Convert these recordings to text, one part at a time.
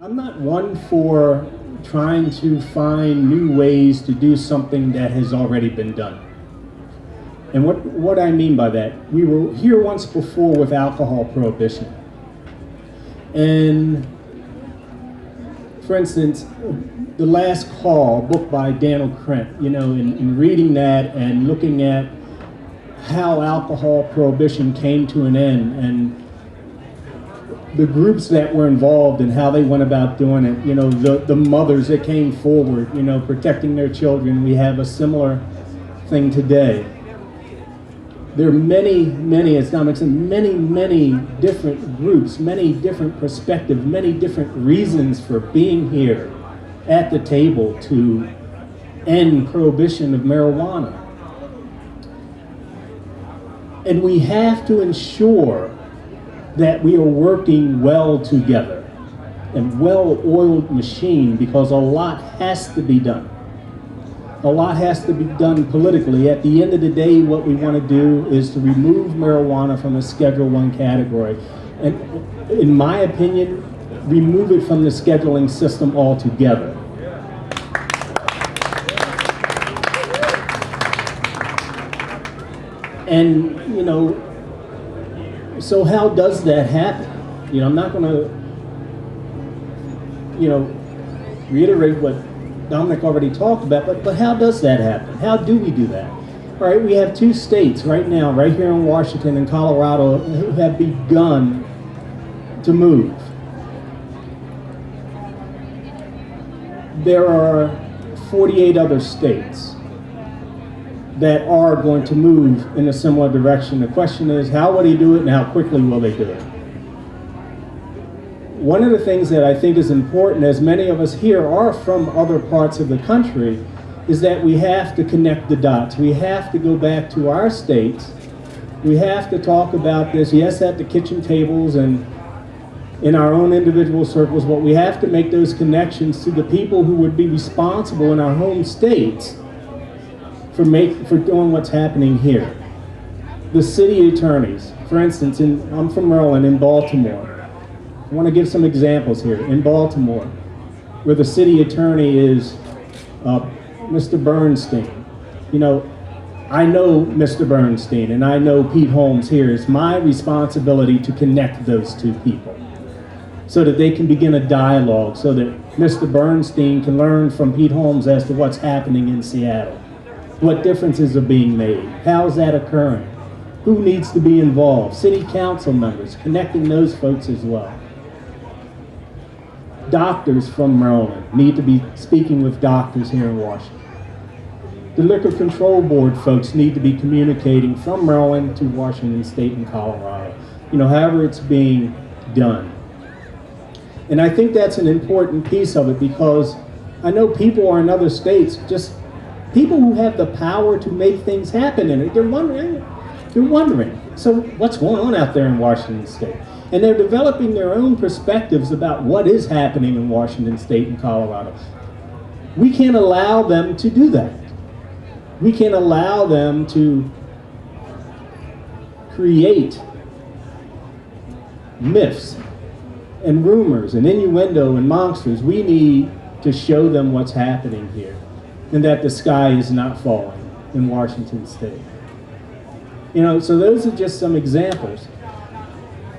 I'm not one for trying to find new ways to do something that has already been done. And what I mean by that, we were here once before with alcohol prohibition. And for instance, The Last Call, a book by Daniel Krent, in reading that and looking at how alcohol prohibition came to an end and the groups that were involved and how they went about doing it, the mothers that came forward, protecting their children. We have a similar thing today. There are many, as Dominic said, many different groups, many different perspectives, many different reasons for being here at the table to end prohibition of marijuana. And we have to ensure that we are working well together, and well-oiled machine, because a lot has to be done. A lot has to be done politically. At the end of the day, what we want to do is to remove marijuana from a Schedule I category. And in my opinion, remove it from the scheduling system altogether. And, so how does that happen? I'm not going to, reiterate what Dominic already talked about, but how does that happen? How do we do that? All right, we have two states right now, right here in Washington and Colorado, who have begun to move. There are 48 other states that are going to move in a similar direction. The question is, how will they do it and how quickly will they do it? One of the things that I think is important, as many of us here are from other parts of the country, is that we have to connect the dots. We have to go back to our states. We have to talk about this, yes, at the kitchen tables and in our own individual circles, but we have to make those connections to the people who would be responsible in our home states for doing what's happening here. The city attorneys, for instance, I'm from Maryland, in Baltimore. I want to give some examples here. In Baltimore, where the city attorney is Mr. Bernstein. I know Mr. Bernstein and I know Pete Holmes here. It's my responsibility to connect those two people so that they can begin a dialogue, so that Mr. Bernstein can learn from Pete Holmes as to what's happening in Seattle. What differences are being made? How's that occurring? Who needs to be involved? City council members, connecting those folks as well. Doctors from Maryland need to be speaking with doctors here in Washington. The Liquor Control Board folks need to be communicating from Maryland to Washington State and Colorado. However it's being done. And I think that's an important piece of it, because I know people are in other states, just people who have the power to make things happen in it. They're wondering, so what's going on out there in Washington State? And they're developing their own perspectives about what is happening in Washington State and Colorado. We can't allow them to do that. We can't allow them to create myths and rumors and innuendo and monsters. We need to show them what's happening here, and that the sky is not falling in Washington State. So those are just some examples.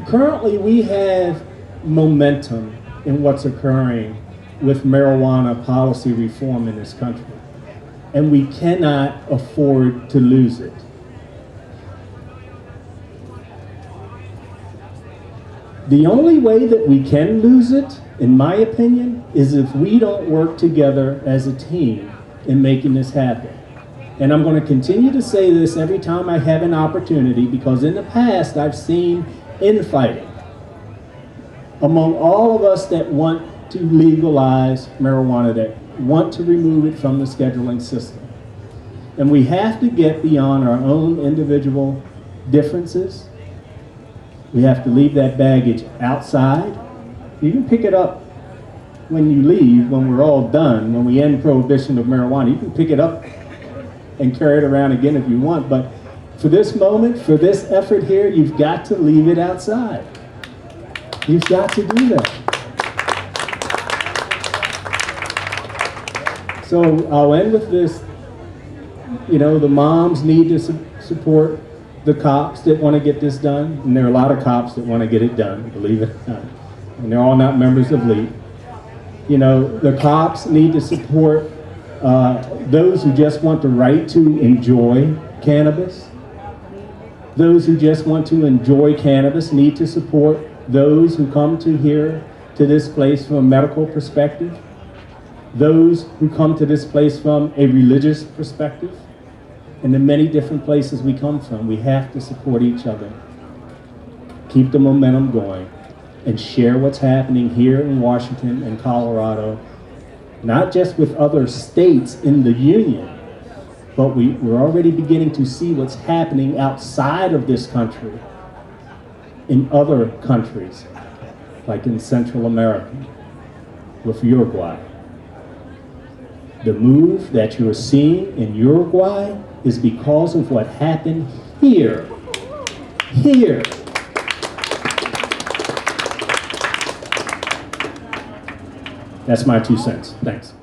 Currently, we have momentum in what's occurring with marijuana policy reform in this country, and we cannot afford to lose it. The only way that we can lose it, in my opinion, is if we don't work together as a team in making this happen. And I'm going to continue to say this every time I have an opportunity, because in the past I've seen infighting among all of us that want to legalize marijuana, that want to remove it from the scheduling system. And we have to get beyond our own individual differences. We have to leave that baggage outside. You can pick it up when you leave, when we're all done, when we end prohibition of marijuana. You can pick it up and carry it around again if you want, but for this moment, for this effort here, you've got to leave it outside. You've got to do that. So I'll end with this. You know, the moms need to support the cops that want to get this done. And there are a lot of cops that want to get it done, believe it or not. And they're all not members of LEAP. You know, the cops need to support those who just want the right to enjoy cannabis. Those who just want to enjoy cannabis need to support those who come to this place from a medical perspective. Those who come to this place from a religious perspective. And the many different places we come from, we have to support each other. Keep the momentum going and share what's happening here in Washington and Colorado, not just with other states in the union, but we're already beginning to see what's happening outside of this country in other countries, like in Central America with Uruguay. The move that you're seeing in Uruguay is because of what happened here. Here. That's my 2 cents. Thanks.